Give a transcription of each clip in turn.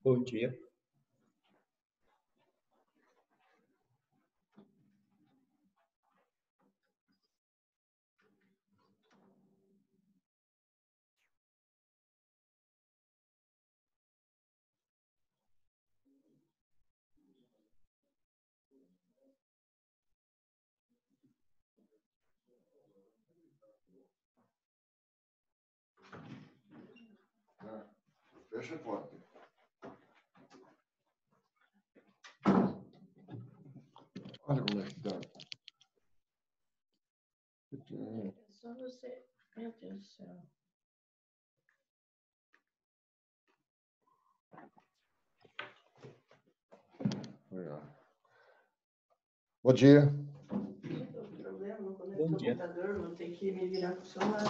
Bom dia. Fecha a porta. Olha como é que tá. É só você. Meu Deus do céu. Bom dia. O problema, não conectou Bom o dia. computador, vou ter que me virar com o celular.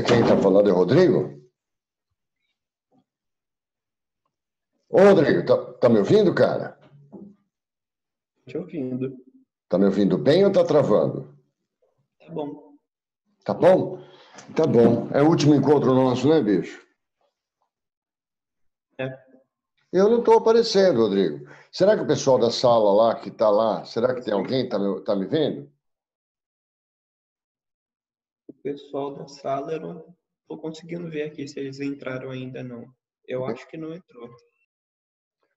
Quem está falando é o Rodrigo? Ô, Rodrigo, tá me ouvindo, cara? Te ouvindo. Tá me ouvindo bem ou tá travando? Tá bom. Tá bom? Tá bom. É o último encontro nosso, né, bicho? É. Eu não estou aparecendo, Rodrigo. Será que o pessoal da sala lá, que está lá, será que tem alguém que tá me vendo? O pessoal da sala, eu não tô conseguindo ver aqui se eles entraram ainda não. Eu acho que não entrou.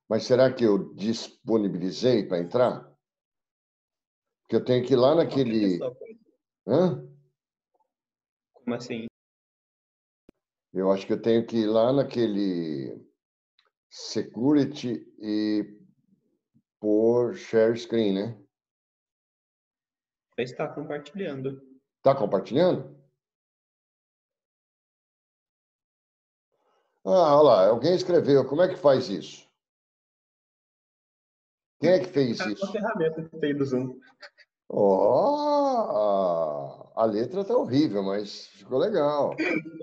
Mas será que eu disponibilizei para entrar? Porque eu tenho que ir lá Qualquer naquele... pessoa pode. Hã? Como assim? Eu acho que eu tenho que ir lá naquele security e pôr share screen, né? Já está compartilhando. Tá compartilhando? Ah, olha lá, alguém escreveu. Como é que faz isso? Quem é que fez É uma isso? ferramenta que tem do Zoom. Oh, a letra tá horrível, mas ficou legal.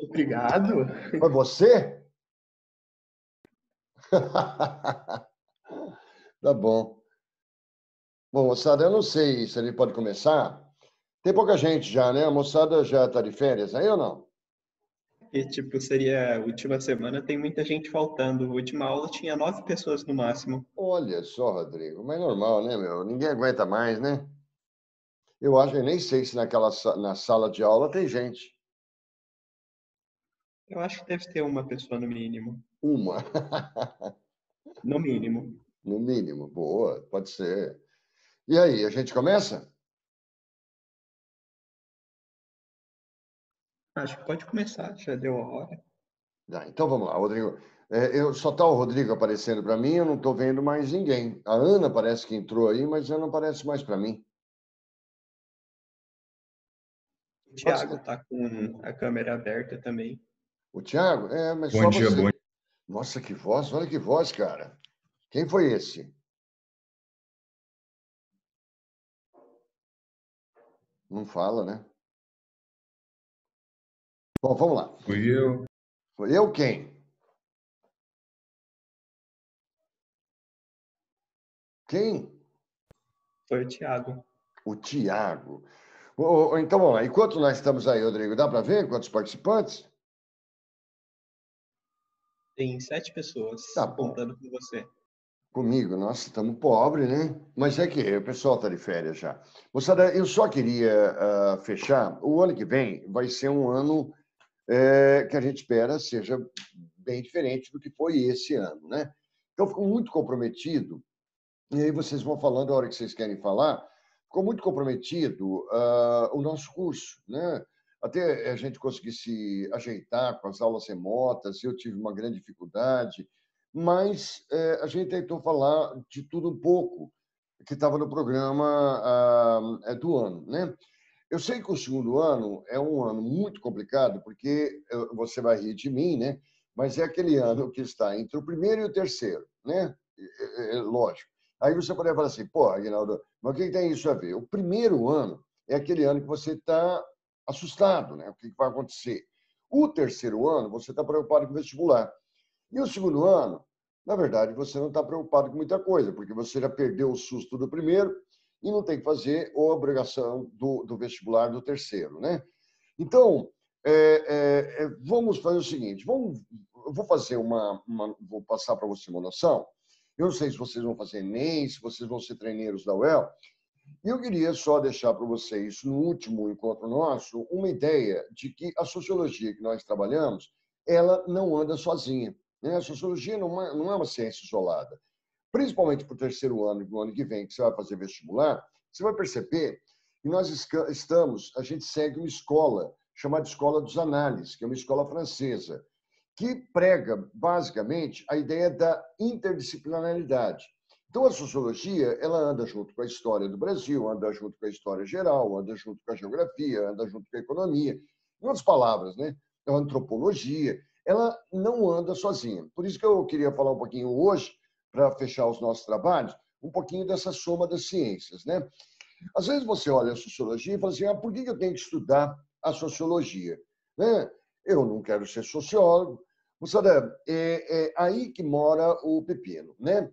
Obrigado. Foi você? Tá bom. Bom, moçada, eu não sei se ele pode começar. Tem pouca gente já, né? A moçada já está de férias aí ou não? E tipo, seria a última semana, tem muita gente faltando. A última aula tinha 9 pessoas no máximo. Olha só, Rodrigo, mas normal, né, meu? Ninguém aguenta mais, né? Eu acho, eu nem sei se na sala de aula tem gente. Eu acho que deve ter uma pessoa no mínimo. Uma, No mínimo. no mínimo. Boa, pode ser. E aí, a gente começa? Acho que pode começar, já deu a hora. Ah, então vamos lá, Rodrigo. Só está o Rodrigo aparecendo para mim, eu não estou vendo mais ninguém. A Ana parece que entrou aí, mas ela não aparece mais para mim. O Thiago tá com a câmera aberta também. O Thiago? Mas Bom só dia, você. bom Nossa, que voz, olha que voz, cara. Quem foi esse? Não fala, né? Bom, vamos lá. Fui eu. Foi eu quem? Quem? Foi o Thiago. O Tiago. Então, vamos lá. Enquanto nós estamos aí, Rodrigo, dá para ver quantos participantes? Tem 7 pessoas, Tá bom. contando com você. Comigo, nossa, estamos pobres, né? Mas é que o pessoal está de férias já. Moçada, eu só queria fechar. O ano que vem vai ser um ano que a gente espera seja bem diferente do que foi esse ano, né? Então, fico muito comprometido, e aí vocês vão falando a hora que vocês querem falar, ficou muito comprometido o nosso curso, né? Até a gente conseguir se ajeitar com as aulas remotas, eu tive uma grande dificuldade, mas a gente tentou falar de tudo um pouco que estava no programa do ano, né? Eu sei que o segundo ano é um ano muito complicado, porque você vai rir de mim, né? Mas é aquele ano que está entre o primeiro e o terceiro, né? Lógico. Aí você poderia falar assim, pô, Aguinaldo, mas o que tem isso a ver? O primeiro ano é aquele ano que você está assustado, né? O que vai acontecer? O terceiro ano, você está preocupado com o vestibular. E o segundo ano, na verdade, você não está preocupado com muita coisa, porque você já perdeu o susto do primeiro e não tem que fazer a obrigação do vestibular do terceiro, né? Então, vamos fazer o seguinte, vamos eu vou fazer vou passar para você uma noção. Eu não sei se vocês vão fazer Enem, se vocês vão ser treineiros da UEL. E eu queria só deixar para vocês, no último encontro nosso, uma ideia de que a sociologia que nós trabalhamos, ela não anda sozinha, né? A sociologia não é uma ciência isolada. Principalmente para o terceiro ano, do ano que vem, que você vai fazer vestibular, você vai perceber que a gente segue uma escola chamada Escola dos Análises, que é uma escola francesa, que prega, basicamente, a ideia da interdisciplinaridade. Então, a sociologia, ela anda junto com a história do Brasil, anda junto com a história geral, anda junto com a geografia, anda junto com a economia. Em outras palavras, né? A antropologia, ela não anda sozinha. Por isso que eu queria falar um pouquinho hoje, para fechar os nossos trabalhos, um pouquinho dessa soma das ciências, né? Às vezes você olha a sociologia e fala assim, por que eu tenho que estudar a sociologia? Né? Eu não quero ser sociólogo. Moçada, é aí que mora o pepino, né?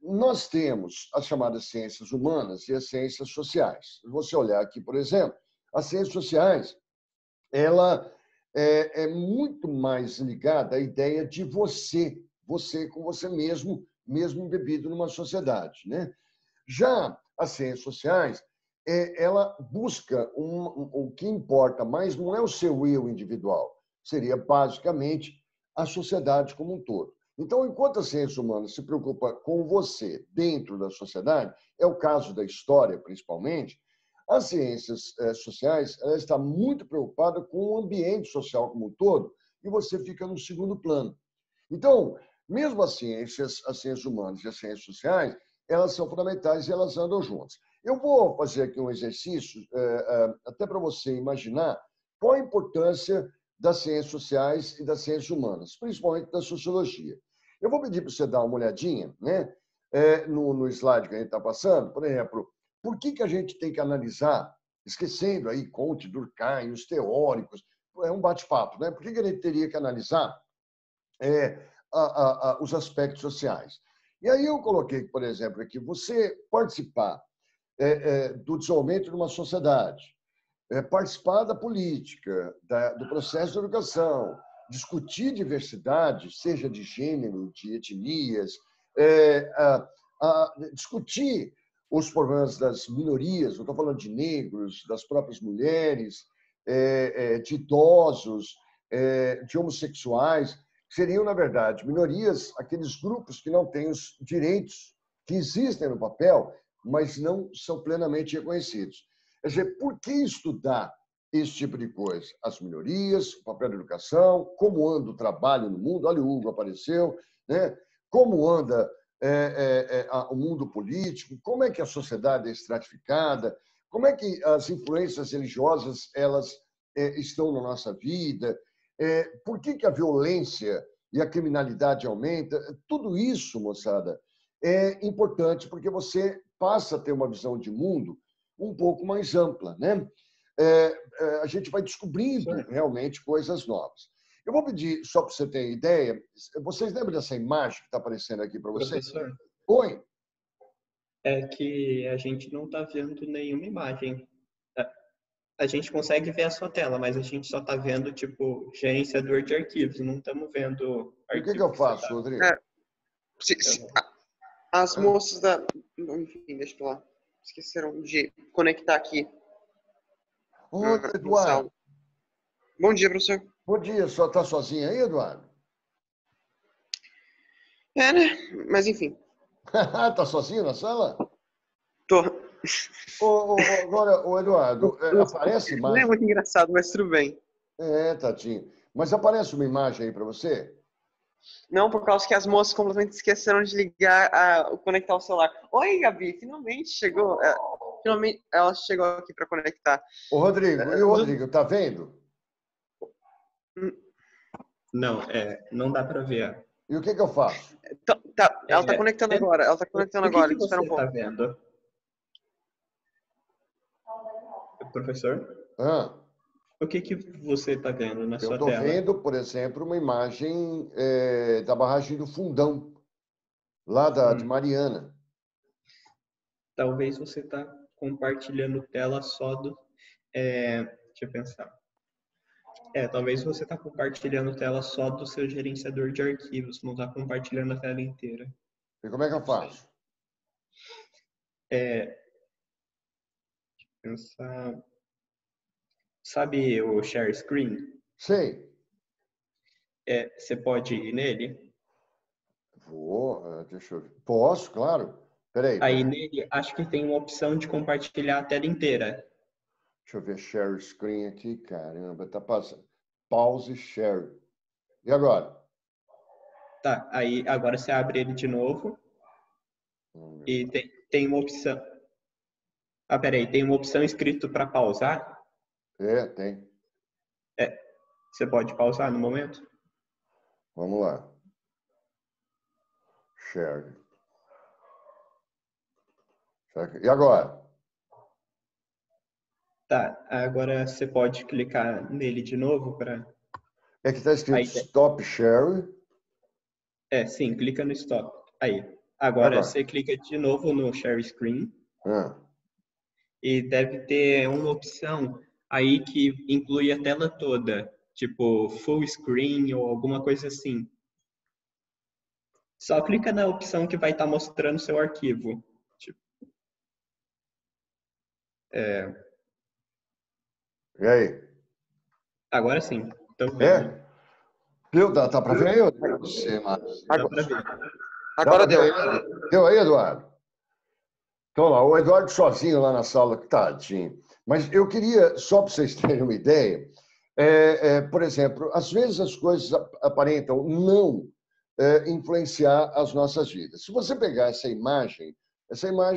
Nós temos as chamadas ciências humanas e as ciências sociais. Se você olhar aqui, por exemplo, as ciências sociais, ela é muito mais ligada à ideia de você com você mesmo embebido numa sociedade, né? Já as ciências sociais, ela busca o que importa mais não é o seu eu individual, seria basicamente a sociedade como um todo. Então, enquanto a ciência humana se preocupa com você dentro da sociedade, é o caso da história, principalmente, as ciências sociais ela está muito preocupada com o ambiente social como um todo e você fica no segundo plano. Então, mesmo as ciências humanas e as ciências sociais, elas são fundamentais e elas andam juntas. Eu vou fazer aqui um exercício, até para você imaginar qual a importância das ciências sociais e das ciências humanas, principalmente da sociologia. Eu vou pedir para você dar uma olhadinha, né, no slide que a gente está passando, por exemplo, por que a gente tem que analisar, esquecendo aí Comte, Durkheim, os teóricos, é um bate-papo, né? Por que a gente teria que analisar os aspectos sociais? E aí eu coloquei, por exemplo, aqui, você participar do desenvolvimento de uma sociedade, participar da política, do processo de educação, discutir diversidade, seja de gênero, de etnias, discutir os problemas das minorias, eu estou falando de negros, das próprias mulheres, de idosos, de homossexuais, seriam, na verdade, minorias, aqueles grupos que não têm os direitos que existem no papel, mas não são plenamente reconhecidos. Quer dizer, por que estudar esse tipo de coisa? As minorias, o papel da educação, como anda o trabalho no mundo, olha, o Hugo apareceu, né? Como anda o mundo político, como é que a sociedade é estratificada, como é que as influências religiosas elas estão na nossa vida, por que a violência e a criminalidade aumenta. Tudo isso, moçada, é importante porque você passa a ter uma visão de mundo um pouco mais ampla, né? A gente vai descobrindo realmente coisas novas. Eu vou pedir, só para você ter ideia, vocês lembram dessa imagem que está aparecendo aqui para vocês? Professor, Oi? é que a gente não está vendo nenhuma imagem. A gente consegue ver a sua tela, mas a gente só está vendo, tipo, gerenciador de arquivos. Não estamos vendo E o que arquivo eu faço, Rodrigo? As moças da... Enfim, deixa eu lá. Esqueceram de conectar aqui. Ô, Eduardo. Bom dia, professor. Bom dia. Só está sozinho aí, Eduardo? Né? Mas, enfim. Está sozinho na sala? Tô. Agora, Eduardo, aparece imagem? Não é muito engraçado, mas tudo bem. Tadinho. Mas aparece uma imagem aí para você? Não, por causa que as moças completamente esqueceram de ligar, conectar o celular. Oi, Gabi, finalmente chegou. Finalmente ela chegou aqui para conectar. Ô, Rodrigo, e o Rodrigo, tá vendo? Não, não dá para ver. E o que eu faço? Tá, ela tá conectando agora. Ela tá conectando agora. Espera um pouco. O que você está vendo? Professor? O que você está vendo na sua tela? Eu estou vendo, por exemplo, uma imagem da barragem do Fundão, lá de Mariana. Talvez você está compartilhando tela só do... deixa eu pensar. Talvez você está compartilhando tela só do seu gerenciador de arquivos, não está compartilhando a tela inteira. E como é que eu Não sei. faço? Pensar. Sabe o share screen? Sei. Você pode ir nele. Vou, deixa eu ver. Posso, claro. Peraí. Aí nele, acho que tem uma opção de compartilhar a tela inteira. Deixa eu ver share screen aqui. Caramba, tá passando. Pause share. E agora? Tá, aí agora você abre ele de novo e tem uma opção. Ah, peraí, tem uma opção escrito para pausar. Tem. Você pode pausar no momento? Vamos lá. Share. E agora? Tá, agora você pode clicar nele de novo para. É que está escrito Aí, stop share. sim, clica no stop. Aí. E Agora agora? você clica de novo no share screen Ah, e deve ter uma opção aí que inclui a tela toda, tipo full screen ou alguma coisa assim. Só clica na opção que vai estar mostrando seu arquivo. Tipo, e aí? agora sim, estamos vendo. É? Deu? Tá para ver aí? Você, Márcio? Dá Agora, para ver. Dá agora para ver deu. aí? Deu aí, Eduardo? Então lá, o Eduardo sozinho lá na sala, tadinho. Mas eu queria, só para vocês terem uma ideia, por exemplo, às vezes as coisas aparentam não influenciar as nossas vidas. Se você pegar essa imagem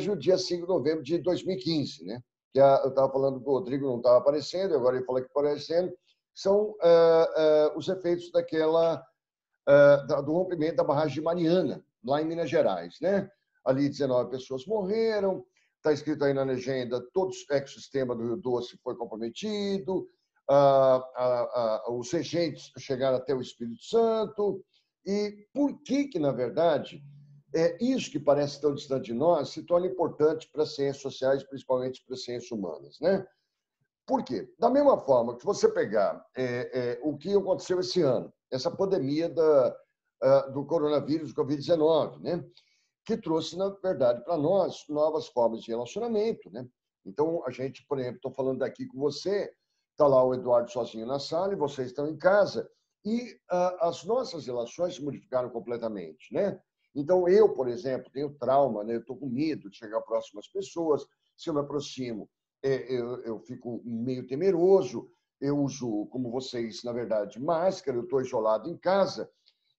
do dia 5 de novembro de 2015, né? Eu estava falando que o Rodrigo não estava aparecendo, agora ele falou que aparecendo, são os efeitos do rompimento da barragem de Mariana, lá em Minas Gerais, né? Ali 19 pessoas morreram, está escrito aí na legenda, todo o ecossistema do Rio Doce foi comprometido, os regentes chegaram até o Espírito Santo, e por que, na verdade, isso que parece tão distante de nós se torna importante para as ciências sociais, principalmente para as ciências humanas, né? Por quê? Da mesma forma que você pegar o que aconteceu esse ano, essa pandemia do coronavírus, do Covid-19, né? Que trouxe, na verdade, para nós novas formas de relacionamento, né? Então, a gente, por exemplo, estou falando aqui com você, está lá o Eduardo sozinho na sala e vocês estão em casa, e as nossas relações se modificaram completamente, né? Então, eu, por exemplo, tenho trauma, né? Eu estou com medo de chegar próximo às pessoas, se eu me aproximo, eu fico meio temeroso, eu uso, como vocês, na verdade, máscara, eu estou isolado em casa,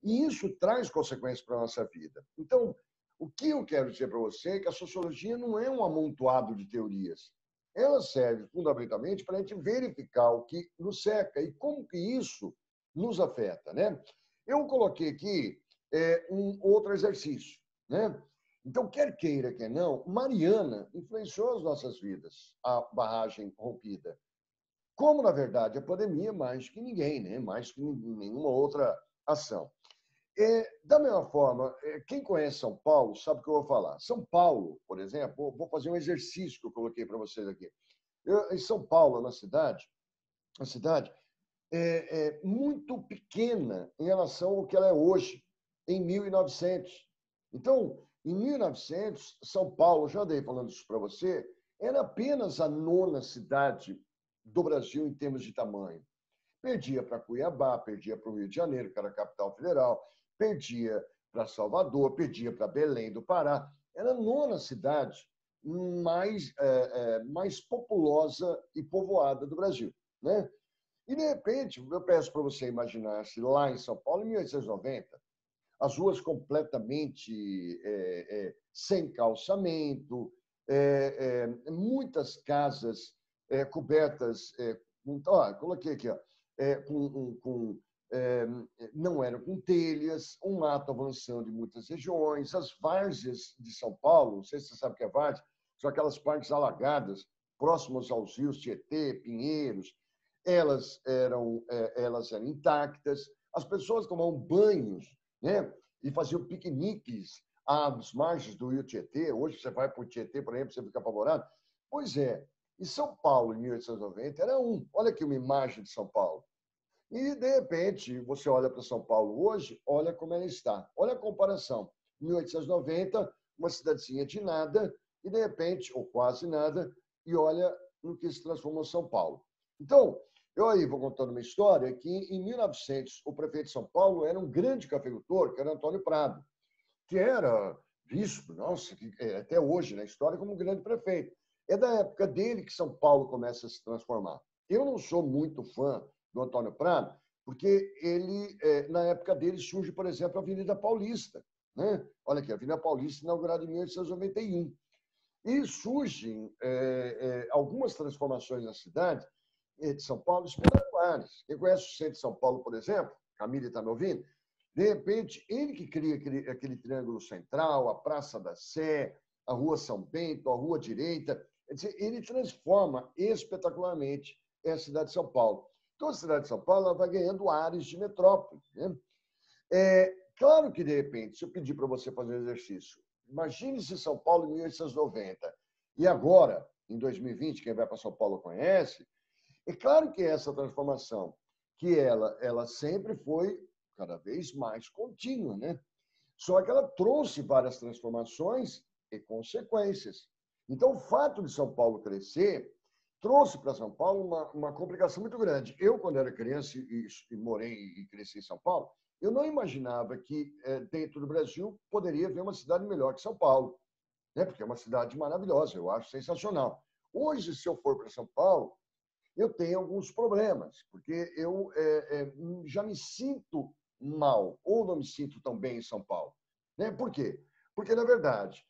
e isso traz consequências para a nossa vida. Então, o que eu quero dizer para você é que a sociologia não é um amontoado de teorias. Ela serve fundamentalmente para a gente verificar o que nos cerca e como que isso nos afeta, né? Eu coloquei aqui um outro exercício, né? Então, quer queira, quer não, Mariana influenciou as nossas vidas, a barragem rompida. Como, na verdade, a pandemia mais que ninguém, né? Mais que nenhuma outra ação. Da mesma forma, quem conhece São Paulo sabe o que eu vou falar. São Paulo, por exemplo, vou fazer um exercício que eu coloquei para vocês aqui. Em São Paulo, na cidade, a cidade é muito pequena em relação ao que ela é hoje, em 1900. Então, em 1900, São Paulo, já andei falando isso para você, era apenas a nona cidade do Brasil em termos de tamanho. Perdia para Cuiabá, perdia para o Rio de Janeiro, que era a capital federal, perdia para Salvador, perdia para Belém do Pará. Era a nona cidade mais populosa e povoada do Brasil, né? E, de repente, eu peço para você imaginar se lá em São Paulo, em 1890, as ruas completamente sem calçamento, muitas casas cobertas, coloquei aqui, ó, não eram com telhas, um mato avançando em muitas regiões, as várzeas de São Paulo, não sei se você sabe o que é várzea, são aquelas partes alagadas, próximas aos rios Tietê, Pinheiros, elas eram intactas, as pessoas tomavam banhos, né? E faziam piqueniques às margens do rio Tietê. Hoje você vai para o Tietê, por exemplo, você fica apavorado. Pois é, e São Paulo, em 1890, era um. Olha aqui uma imagem de São Paulo. E, de repente, você olha para São Paulo hoje, olha como ela está. Olha a comparação. 1890, uma cidadezinha de nada, e, de repente, ou quase nada, e olha no que se transformou São Paulo. Então, eu aí vou contando uma história que, em 1900, o prefeito de São Paulo era um grande cafeicultor, que era Antônio Prado, que era visto, nossa, até hoje na história, como um grande prefeito. É da época dele que São Paulo começa a se transformar. Eu não sou muito fã do Antônio Prado, porque ele, na época dele, surge, por exemplo, a Avenida Paulista. Né? Olha aqui, a Avenida Paulista, inaugurada em 1891. E surgem algumas transformações na cidade de São Paulo espetaculares. Quem conhece o centro de São Paulo, por exemplo, Camille está me ouvindo? De repente, ele que cria aquele triângulo central, a Praça da Sé, a Rua São Bento, a Rua Direita, quer dizer, ele transforma espetacularmente a cidade de São Paulo. Então, a cidade de São Paulo ela vai ganhando ares de metrópole. Né? Claro que, de repente, se eu pedir para você fazer um exercício, imagine se São Paulo em 1890 e agora, em 2020, quem vai para São Paulo conhece, é claro que essa transformação, que ela sempre foi cada vez mais contínua, né? Só que ela trouxe várias transformações e consequências. Então, o fato de São Paulo crescer trouxe para São Paulo uma complicação muito grande. Eu, quando era criança e morei e cresci em São Paulo, eu não imaginava que, dentro do Brasil, poderia haver uma cidade melhor que São Paulo, né? Porque é uma cidade maravilhosa, eu acho sensacional. Hoje, se eu for para São Paulo, eu tenho alguns problemas, porque eu já me sinto mal, ou não me sinto tão bem em São Paulo. Né? Por quê? Porque, na verdade,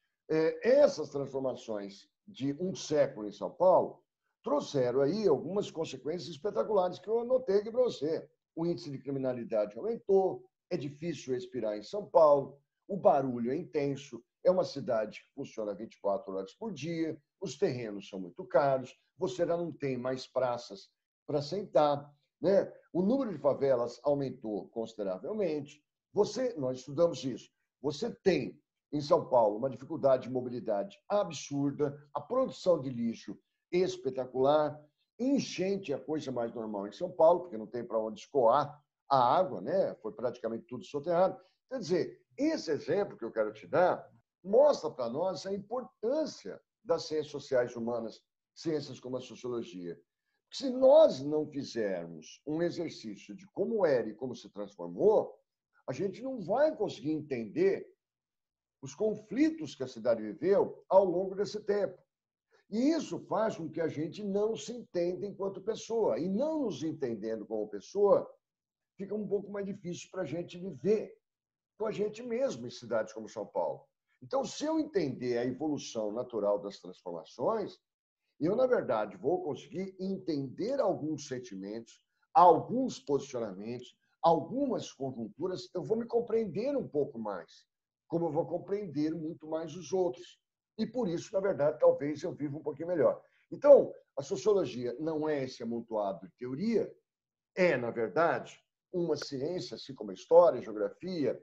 essas transformações de um século em São Paulo trouxeram aí algumas consequências espetaculares que eu anotei aqui para você. O índice de criminalidade aumentou, é difícil respirar em São Paulo, o barulho é intenso, é uma cidade que funciona 24 horas por dia, os terrenos são muito caros, você já não tem mais praças para sentar, né? O número de favelas aumentou consideravelmente. Nós estudamos isso. Você tem em São Paulo uma dificuldade de mobilidade absurda, a produção de lixo espetacular, enchente é a coisa mais normal em São Paulo, porque não tem para onde escoar a água, né? Foi praticamente tudo soterrado. Quer dizer, esse exemplo que eu quero te dar mostra para nós a importância das ciências sociais humanas, ciências como a sociologia. Se nós não fizermos um exercício de como era e como se transformou, a gente não vai conseguir entender os conflitos que a cidade viveu ao longo desse tempo. E isso faz com que a gente não se entenda enquanto pessoa. E não nos entendendo como pessoa, fica um pouco mais difícil para a gente viver com a gente mesmo em cidades como São Paulo. Então, se eu entender a evolução natural das transformações, eu, na verdade, vou conseguir entender alguns sentimentos, alguns posicionamentos, algumas conjunturas, eu vou me compreender um pouco mais, como eu vou compreender muito mais os outros. E, por isso, na verdade, talvez eu viva um pouquinho melhor. Então, a sociologia não é esse amontoado de teoria, é, na verdade, uma ciência, assim como a história, a geografia,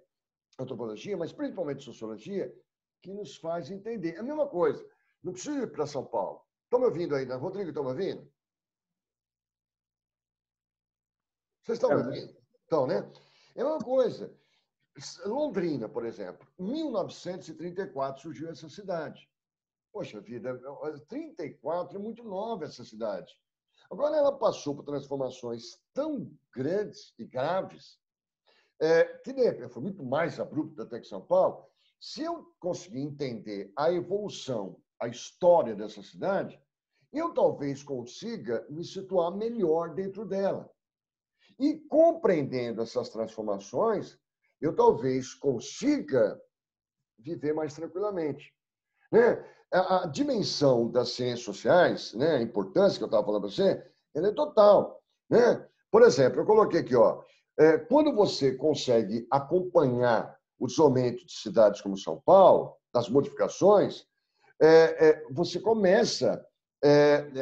a antropologia, mas principalmente a sociologia, que nos faz entender. É a mesma coisa. Não precisa ir para São Paulo. Estão me ouvindo aí, né? Rodrigo, estão me ouvindo? Vocês estão me ouvindo? Então, né? É a mesma coisa. Londrina, por exemplo. Em 1934 surgiu essa cidade. Poxa vida, 34 é muito nova essa cidade. Agora ela passou por transformações tão grandes e graves, que de repente foi muito mais abrupta até que São Paulo. Se eu conseguir entender a evolução, a história dessa cidade, eu talvez consiga me situar melhor dentro dela. E compreendendo essas transformações, eu talvez consiga viver mais tranquilamente. Né? A dimensão das ciências sociais, né? A importância que eu estava falando para você, ela é total. Né? Por exemplo, eu coloquei aqui, ó, quando você consegue acompanhar o desenvolvimento de cidades como São Paulo, das modificações, você começa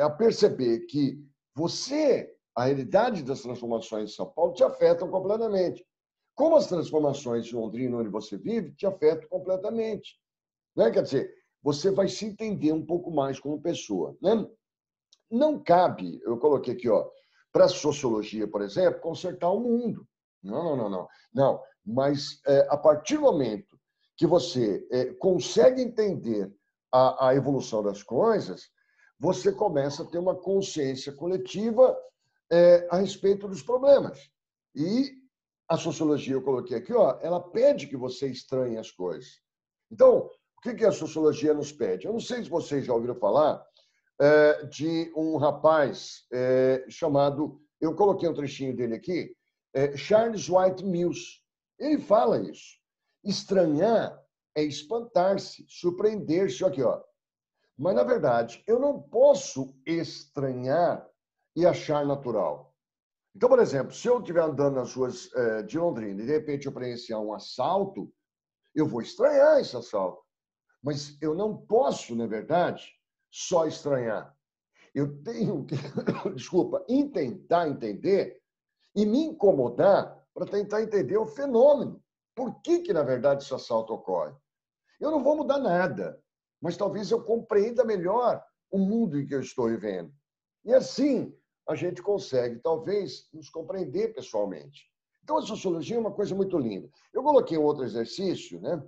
a perceber que a realidade das transformações de São Paulo te afetam completamente. Como as transformações de Londrina, onde você vive, te afetam completamente. Né? Quer dizer, você vai se entender um pouco mais como pessoa. Né? Não cabe, eu coloquei aqui, ó, para a sociologia, por exemplo, consertar o mundo. Não, não, não, não. Não, mas a partir do momento que você consegue entender a evolução das coisas, você começa a ter uma consciência coletiva a respeito dos problemas. E a sociologia, eu coloquei aqui, ó, ela pede que você estranhe as coisas. Então, o que a sociologia nos pede? Eu não sei se vocês já ouviram falar de um rapaz chamado, eu coloquei um trechinho dele aqui, Charles White Mills. Ele fala isso. Estranhar é espantar-se, surpreender-se. Aqui, ó. Mas, na verdade, eu não posso estranhar e achar natural. Então, por exemplo, se eu estiver andando nas ruas de Londrina e, de repente, eu presenciar um assalto, eu vou estranhar esse assalto. Mas eu não posso, na verdade, só estranhar. Eu tenho que, desculpa, tentar entender e me incomodar para tentar entender o fenômeno. Por que, na verdade, esse assalto ocorre? Eu não vou mudar nada, mas talvez eu compreenda melhor o mundo em que eu estou vivendo. E assim, a gente consegue, talvez, nos compreender pessoalmente. Então, a sociologia é uma coisa muito linda. Eu coloquei um outro exercício, né?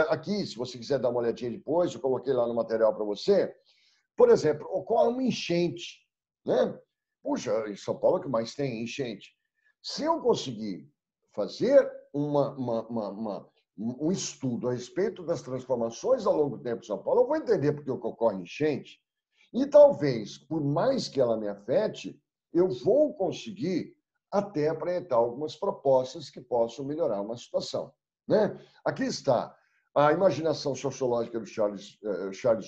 Aqui, se você quiser dar uma olhadinha depois, eu coloquei lá no material para você. Por exemplo, ocorre uma enchente, né? Puxa, em São Paulo é que mais tem enchente. Se eu conseguir fazer um estudo a respeito das transformações ao longo do tempo de São Paulo, eu vou entender por que ocorre enchente. E talvez, por mais que ela me afete, eu vou conseguir até apresentar algumas propostas que possam melhorar uma situação, né? Aqui está a imaginação sociológica do Charles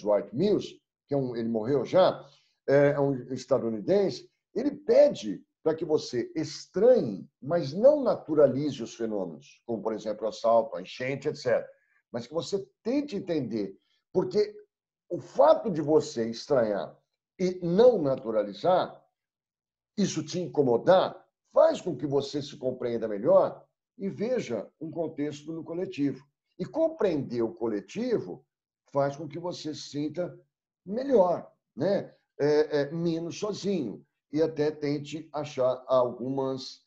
White Mills, que ele morreu já, é um estadunidense. Ele pede para que você estranhe, mas não naturalize os fenômenos, como, por exemplo, o assalto, a enchente, etc. Mas que você tente entender, porque o fato de você estranhar e não naturalizar, isso te incomodar, faz com que você se compreenda melhor e veja um contexto no coletivo. E compreender o coletivo faz com que você se sinta melhor, né? Menos sozinho. E até tente achar algumas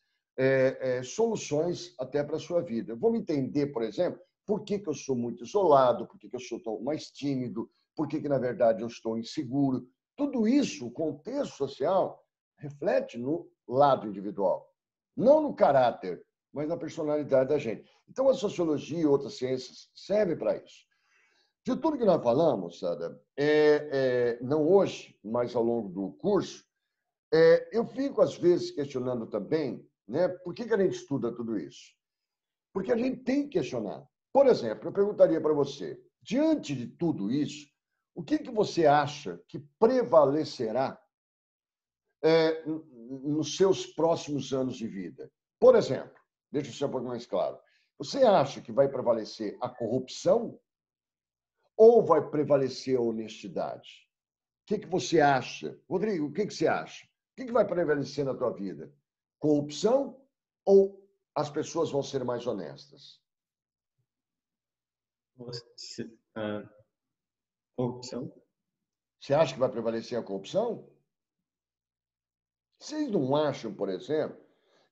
soluções até para a sua vida. Vamos entender, por exemplo, por que eu sou muito isolado, por que eu sou mais tímido, por que, na verdade, eu estou inseguro. Tudo isso, o contexto social, reflete no lado individual. Não no caráter, mas na personalidade da gente. Então, a sociologia e outras ciências servem para isso. De tudo que nós falamos, Sada, não hoje, mas ao longo do curso, eu fico, às vezes, questionando também, né, por que a gente estuda tudo isso? Porque a gente tem que questionar. Por exemplo, eu perguntaria para você, diante de tudo isso, o que você acha que prevalecerá nos seus próximos anos de vida? Por exemplo, deixa eu ser um pouco mais claro. Você acha que vai prevalecer a corrupção ou vai prevalecer a honestidade? O que você acha? Rodrigo, o que você acha? O que vai prevalecer na tua vida? Corrupção ou as pessoas vão ser mais honestas? Corrupção. Você acha que vai prevalecer a corrupção? Vocês não acham, por exemplo,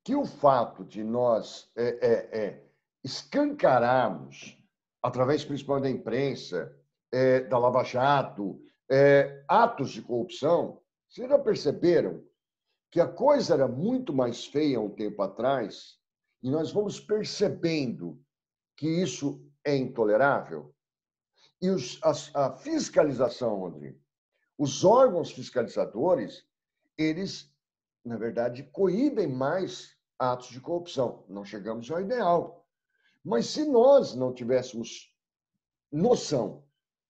que o fato de nós escancararmos, através principalmente da imprensa, da Lava Jato, atos de corrupção, vocês já perceberam que a coisa era muito mais feia um tempo atrás e nós vamos percebendo que isso é intolerável? E a fiscalização, Rodrigo, os órgãos fiscalizadores, eles, na verdade, coíbem mais atos de corrupção. Não chegamos ao ideal. Mas se nós não tivéssemos noção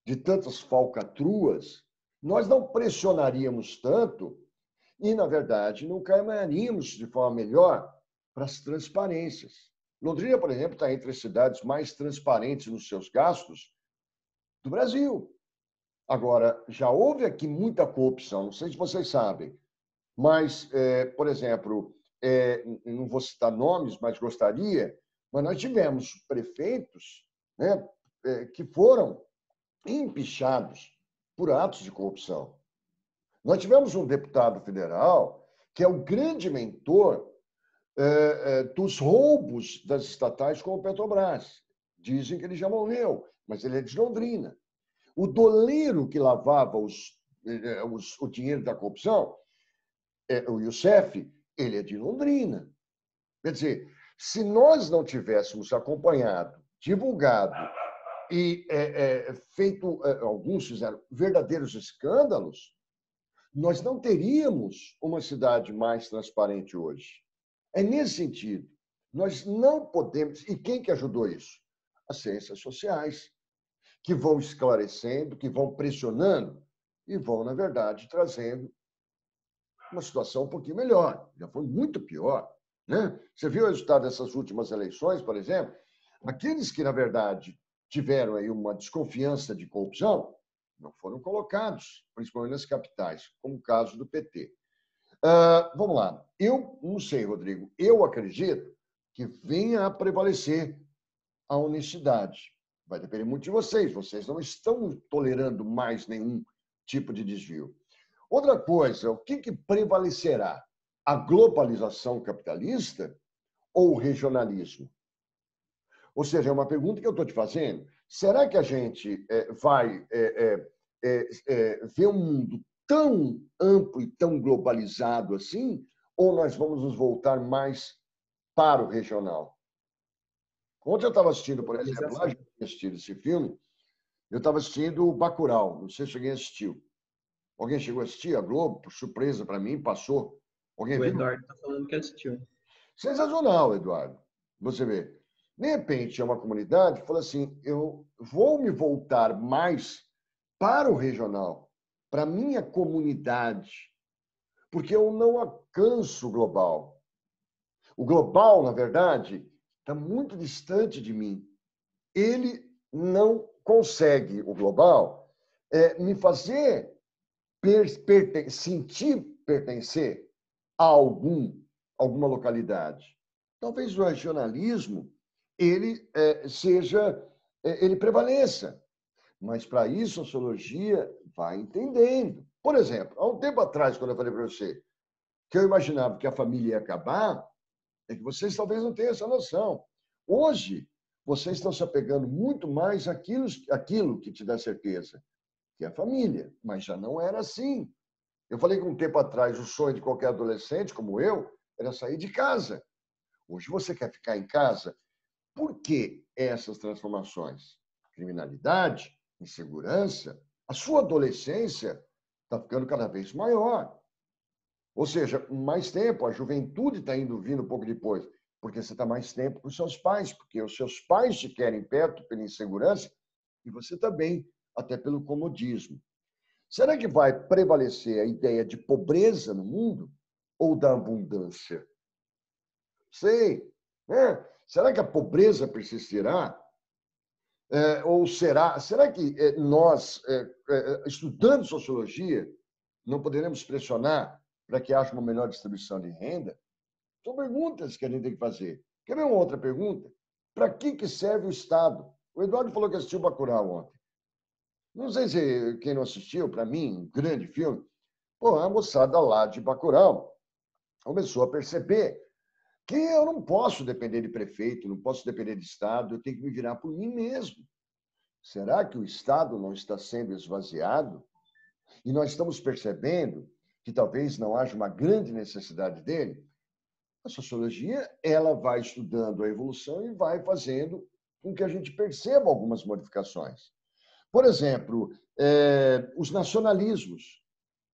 de tantas falcatruas, nós não pressionaríamos tanto e, na verdade, não caminharíamos de forma melhor para as transparências. Londrina, por exemplo, está entre as cidades mais transparentes nos seus gastos do Brasil. Agora, já houve aqui muita corrupção, não sei se vocês sabem, mas, por exemplo, não vou citar nomes, mas gostaria, mas nós tivemos prefeitos, né, que foram empichados por atos de corrupção. Nós tivemos um deputado federal que é o grande mentor dos roubos das estatais com o Petrobras. Dizem que ele já morreu, mas ele é de Londrina. O doleiro que lavava o dinheiro da corrupção, o Youssef, ele é de Londrina. Quer dizer, se nós não tivéssemos acompanhado, divulgado e feito, alguns fizeram verdadeiros escândalos, nós não teríamos uma cidade mais transparente hoje. É nesse sentido. Nós não podemos... E quem que ajudou isso? As ciências sociais, que vão esclarecendo, que vão pressionando e vão, na verdade, trazendo uma situação um pouquinho melhor. Já foi muito pior, né? Você viu o resultado dessas últimas eleições, por exemplo? Aqueles que, na verdade, tiveram aí uma desconfiança de corrupção não foram colocados, principalmente nas capitais, como o caso do PT. Vamos lá. Eu não sei, Rodrigo. Eu acredito que venha a prevalecer a honestidade. Vai depender muito de vocês. Vocês não estão tolerando mais nenhum tipo de desvio. Outra coisa, o que prevalecerá? A globalização capitalista ou o regionalismo? Ou seja, é uma pergunta que eu estou te fazendo. Será que a gente vai ver um mundo tão amplo e tão globalizado assim? Ou nós vamos nos voltar mais para o regional? Ontem eu estava assistindo, por exemplo, lá já tinha assistido esse filme, eu estava assistindo o Bacurau, não sei se alguém assistiu. Alguém chegou a assistir? A Globo, por surpresa para mim, passou. Alguém viu? O Eduardo está falando que assistiu. Sensacional, Eduardo. Você vê. De repente, é uma comunidade que fala assim, eu vou me voltar mais para o regional, para a minha comunidade, porque eu não alcanço o global. O global, na verdade, está muito distante de mim. Ele não consegue, o global, me fazer sentir pertencer a alguma localidade. Talvez o regionalismo ele ele prevaleça, mas para isso a sociologia vai entendendo. Por exemplo, há um tempo atrás, quando eu falei para você que eu imaginava que a família ia acabar, é que vocês talvez não tenham essa noção. Hoje, vocês estão se apegando muito mais àquilo que te dá certeza, que é a família, mas já não era assim. Eu falei que um tempo atrás o sonho de qualquer adolescente, como eu, era sair de casa. Hoje você quer ficar em casa. Por que essas transformações? Criminalidade, insegurança, a sua adolescência está ficando cada vez maior. Ou seja, mais tempo, a juventude está vindo um pouco depois, porque você está mais tempo com os seus pais, porque os seus pais te querem perto pela insegurança e você também, até pelo comodismo. Será que vai prevalecer a ideia de pobreza no mundo ou da abundância? Sei, né? Será que a pobreza persistirá? Ou será que nós, estudando sociologia, não poderemos pressionar para que haja uma melhor distribuição de renda? São perguntas que a gente tem que fazer. Quer ver uma outra pergunta? Para que serve o Estado? O Eduardo falou que assistiu Bacurau ontem. Não sei se quem não assistiu, para mim, um grande filme. Pô, a moçada lá de Bacurau começou a perceber que eu não posso depender de prefeito, não posso depender de Estado, eu tenho que me virar por mim mesmo. Será que o Estado não está sendo esvaziado? E nós estamos percebendo que talvez não haja uma grande necessidade dele? A sociologia, ela vai estudando a evolução e vai fazendo com que a gente perceba algumas modificações. Por exemplo, os nacionalismos.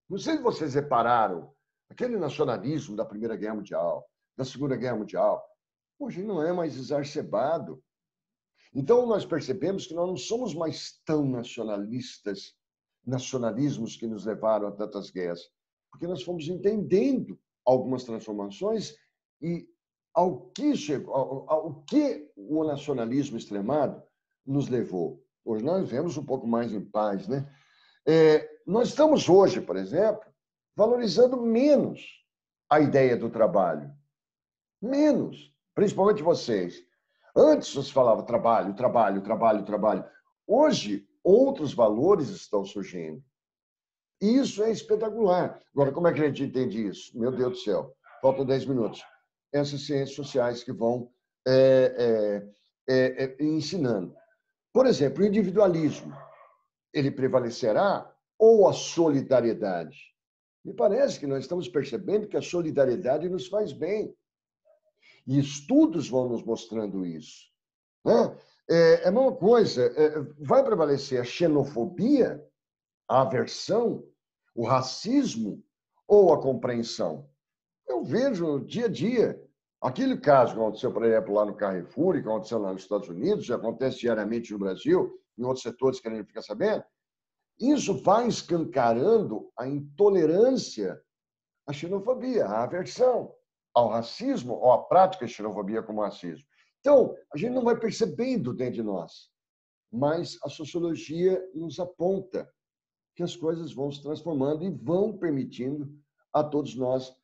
Não sei se vocês repararam, aquele nacionalismo da Primeira Guerra Mundial, da Segunda Guerra Mundial, hoje não é mais exacerbado. Então, nós percebemos que nós não somos mais tão nacionalismos que nos levaram a tantas guerras, porque nós fomos entendendo algumas transformações e ao que o nacionalismo extremado nos levou. Hoje nós vivemos um pouco mais em paz, né? Nós estamos hoje, por exemplo, valorizando menos a ideia do trabalho. Menos, principalmente vocês. Antes você falava trabalho, trabalho, trabalho, trabalho. Hoje, outros valores estão surgindo. Isso é espetacular. Agora, como é que a gente entende isso? Meu Deus do céu, faltam 10 minutos. Essas ciências sociais que vão ensinando. Por exemplo, o individualismo, ele prevalecerá ou a solidariedade? Me parece que nós estamos percebendo que a solidariedade nos faz bem. E estudos vão nos mostrando isso. Né? É a mesma coisa, vai prevalecer a xenofobia, a aversão, o racismo ou a compreensão? Eu vejo dia a dia. Aquele caso que aconteceu, por exemplo, lá no Carrefour, e que aconteceu lá nos Estados Unidos, já acontece diariamente no Brasil, em outros setores que a gente fica sabendo, isso vai escancarando a intolerância, a xenofobia, a aversão ao racismo, ou à prática de xenofobia como racismo. Então, a gente não vai percebendo dentro de nós, mas a sociologia nos aponta que as coisas vão se transformando e vão permitindo a todos nós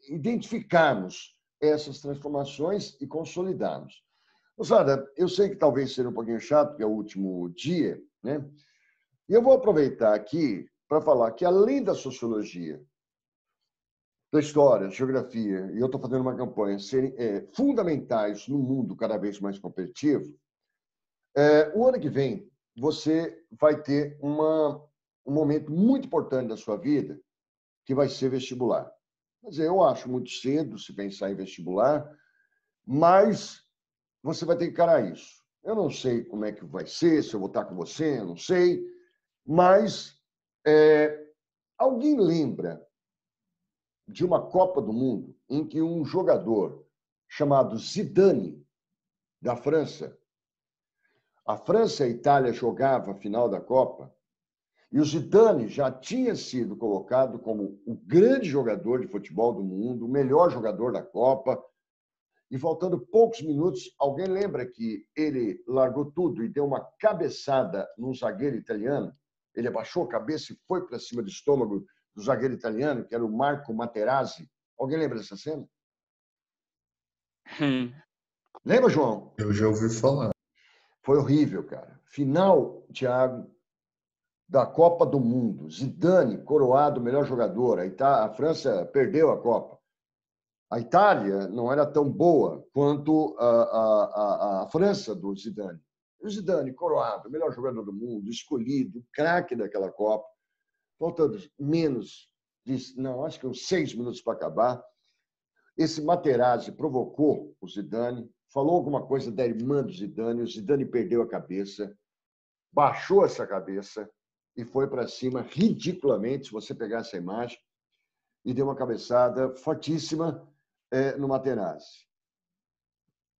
identificarmos essas transformações e consolidarmos. Moçada, eu sei que talvez seja um pouquinho chato, porque é o último dia, né? E eu vou aproveitar aqui para falar que, além da sociologia, da história, geografia, e eu estou fazendo uma campanha, serem fundamentais no mundo cada vez mais competitivo, o ano que vem você vai ter um momento muito importante da sua vida, que vai ser vestibular. Mas eu acho muito cedo se pensar em vestibular, mas você vai ter que encarar isso. Eu não sei como é que vai ser, se eu vou estar com você, eu não sei, mas alguém lembra de uma Copa do Mundo em que um jogador chamado Zidane, da França, a França e a Itália jogavam a final da Copa, e o Zidane já tinha sido colocado como o grande jogador de futebol do mundo, o melhor jogador da Copa, e faltando poucos minutos, alguém lembra que ele largou tudo e deu uma cabeçada num zagueiro italiano? Ele abaixou a cabeça e foi para cima do estômago do zagueiro italiano, que era o Marco Materazzi. Alguém lembra dessa cena? Lembra, João? Eu já ouvi falar. Foi horrível, cara. Final, Thiago, da Copa do Mundo. Zidane, coroado melhor jogador. A França perdeu a Copa. A Itália não era tão boa quanto a França do Zidane. O Zidane, coroado, melhor jogador do mundo, escolhido, craque daquela Copa. Faltando menos de, não, acho que uns 6 minutos para acabar. Esse Materazzi provocou o Zidane, falou alguma coisa da irmã do Zidane, o Zidane perdeu a cabeça, baixou essa cabeça e foi para cima ridiculamente, se você pegar essa imagem, e deu uma cabeçada fortíssima no Materazzi.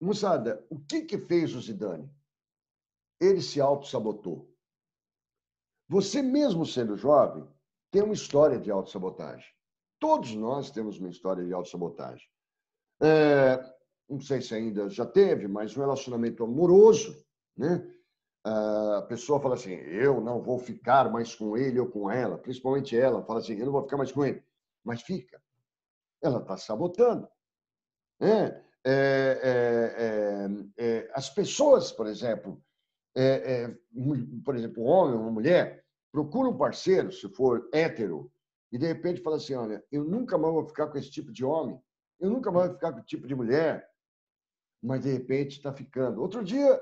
Moçada, o que fez o Zidane? Ele se auto-sabotou. Você, mesmo sendo jovem, tem uma história de autossabotagem. Todos nós temos uma história de autossabotagem. Não sei se ainda já teve, mas um relacionamento amoroso, né? A pessoa fala assim, eu não vou ficar mais com ele ou com ela, principalmente ela, fala assim, eu não vou ficar mais com ele, mas fica. Ela está sabotando. As pessoas, por exemplo, um homem ou uma mulher, procura um parceiro, se for hétero, e de repente fala assim, olha, eu nunca mais vou ficar com esse tipo de homem, eu nunca mais vou ficar com esse tipo de mulher, mas de repente está ficando. Outro dia,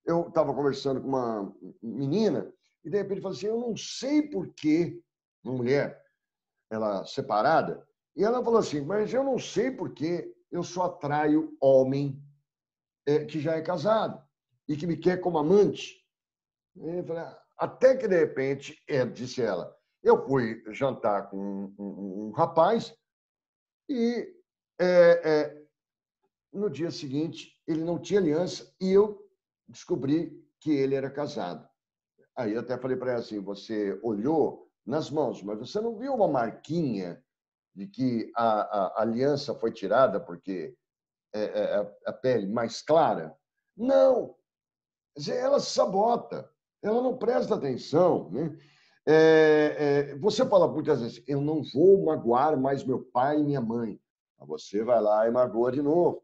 eu estava conversando com uma menina, e de repente falei assim, eu não sei por que, uma mulher, ela separada, e ela falou assim, mas eu não sei por que eu só atraio homem que já é casado e que me quer como amante. Eu falei, até que, de repente, disse ela, eu fui jantar com um rapaz e no dia seguinte ele não tinha aliança e eu descobri que ele era casado. Aí eu até falei para ela assim, você olhou nas mãos, mas você não viu uma marquinha de que a aliança foi tirada porque a pele mais clara? Não! Ela sabota, ela não presta atenção, né? Você fala muitas vezes, eu não vou magoar mais meu pai e minha mãe. Você vai lá e magoa de novo.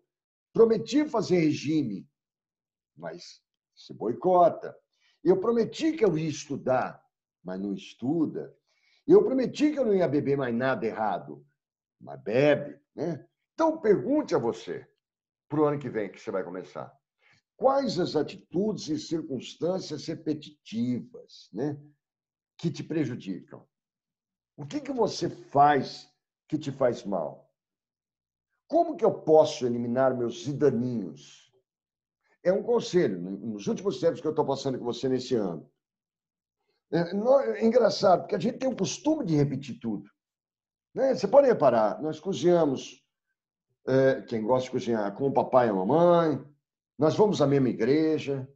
Prometi fazer regime, mas se boicota. Eu prometi que eu ia estudar, mas não estuda. Eu prometi que eu não ia beber mais nada errado, mas bebe, né? Então, pergunte a você, para o ano que vem, que você vai começar. Quais as atitudes e circunstâncias repetitivas, né, que te prejudicam? O que você faz que te faz mal? Como que eu posso eliminar meus daninhos? É um conselho, nos últimos tempos que eu estou passando com você nesse ano. É engraçado, porque a gente tem o costume de repetir tudo, né? Você pode reparar, nós cozinhamos, quem gosta de cozinhar, com o papai e a mamãe, nós vamos à mesma igreja.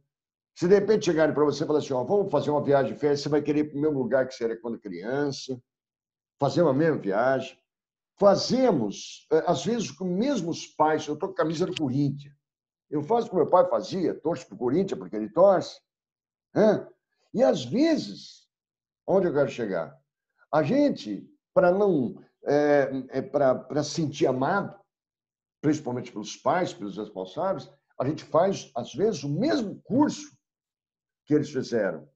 Se de repente chegarem para você e falar assim, ó, vamos fazer uma viagem de férias, você vai querer ir para o mesmo lugar que você era quando criança, fazer uma mesma viagem. Fazemos, às vezes, com os mesmos pais. Eu estou com a camisa do Corinthians. Eu faço como meu pai fazia, torço para o Corinthians, porque ele torce. Né? E, às vezes, onde eu quero chegar? A gente, para não para sentir amado, principalmente pelos pais, pelos responsáveis, a gente faz, às vezes, o mesmo curso que eles fizeram.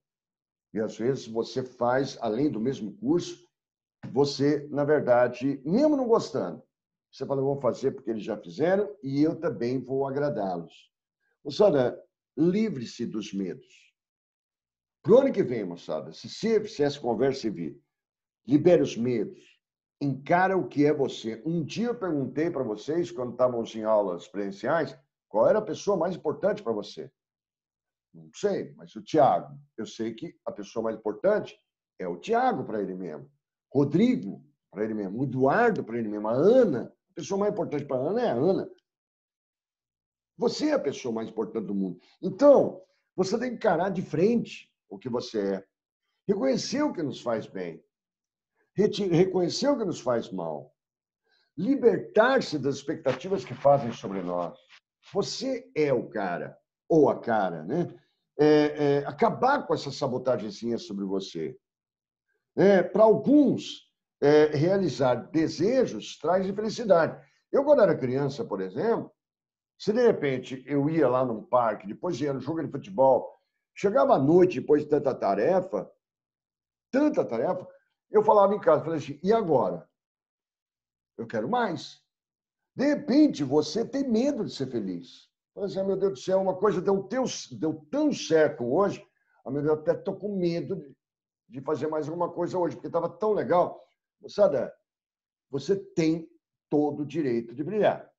E, às vezes, você faz, além do mesmo curso, você, na verdade, mesmo não gostando, você fala, eu vou fazer porque eles já fizeram e eu também vou agradá-los. Moçada, livre-se dos medos. Para o ano que vem, moçada, se essa conversa vir, libere os medos, encara o que é você. Um dia eu perguntei para vocês, quando estávamos em aulas presenciais, qual era a pessoa mais importante para você. Não sei, mas o Tiago. Eu sei que a pessoa mais importante é o Tiago para ele mesmo. Rodrigo para ele mesmo. O Eduardo para ele mesmo. A Ana. A pessoa mais importante para a Ana é a Ana. Você é a pessoa mais importante do mundo. Então, você tem que encarar de frente o que você é. Reconhecer o que nos faz bem. Reconhecer o que nos faz mal. Libertar-se das expectativas que fazem sobre nós. Você é o cara, ou a cara, né? Acabar com essa sabotagemzinha sobre você. Para alguns, realizar desejos traz infelicidade. Eu, quando era criança, por exemplo, se de repente eu ia lá num parque, depois ia no jogo de futebol, chegava à noite, depois de tanta tarefa, eu falava em casa, falei assim, e agora? Eu quero mais. De repente, você tem medo de ser feliz. Fala assim, meu Deus do céu, uma coisa deu tão certo hoje, meu Deus, até estou com medo de fazer mais alguma coisa hoje, porque estava tão legal. Moçada, você tem todo o direito de brilhar.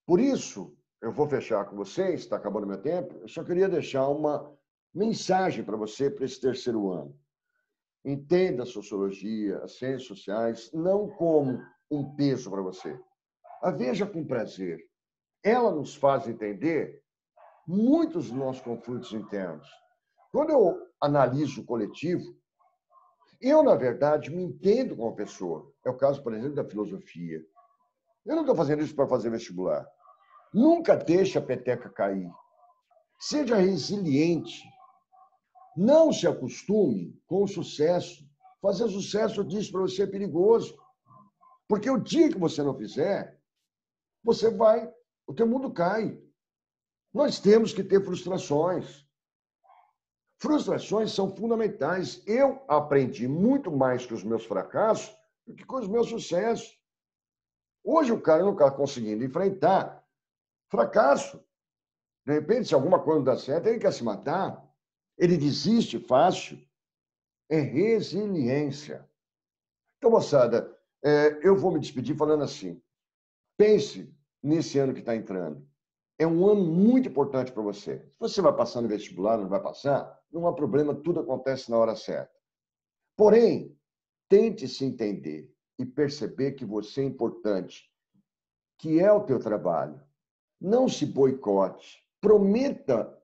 Por isso, eu vou fechar com vocês, está acabando meu tempo, eu só queria deixar uma mensagem para você para esse terceiro ano. Entenda a sociologia, as ciências sociais, não como um peso para você. A veja com prazer. Ela nos faz entender muitos dos nossos conflitos internos. Quando eu analiso o coletivo, eu, na verdade, me entendo como pessoa. É o caso, por exemplo, da filosofia. Eu não estou fazendo isso para fazer vestibular. Nunca deixe a peteca cair. Seja resiliente. Não se acostume com o sucesso. Fazer sucesso, eu disse para você, é perigoso. Porque o dia que você não fizer, o teu mundo cai. Nós temos que ter frustrações. Frustrações são fundamentais. Eu aprendi muito mais com os meus fracassos do que com os meus sucessos. Hoje o cara não está conseguindo enfrentar fracasso. De repente, se alguma coisa não dá certo, ele quer se matar. Ele desiste fácil. É resiliência. Então, moçada, eu vou me despedir falando assim. Pense nesse ano que está entrando. É um ano muito importante para você. Se você vai passar no vestibular, não vai passar, não há problema, tudo acontece na hora certa. Porém, tente se entender e perceber que você é importante, que é o teu trabalho. Não se boicote. Prometa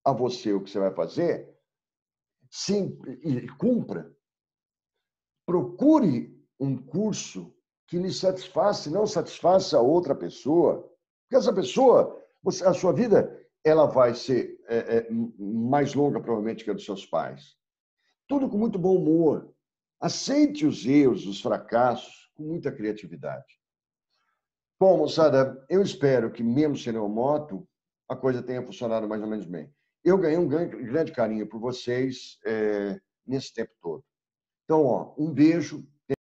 a você o que você vai fazer, sim, e cumpra. Procure um curso que lhe satisfaça e não satisfaça a outra pessoa. Porque essa pessoa, a sua vida, ela vai ser mais longa, provavelmente, que a dos seus pais. Tudo com muito bom humor. Aceite os erros, os fracassos, com muita criatividade. Bom, moçada, eu espero que, mesmo sendo uma moto, a coisa tenha funcionado mais ou menos bem. Eu ganhei um grande carinho por vocês. nesse tempo todo. Então, ó, um beijo,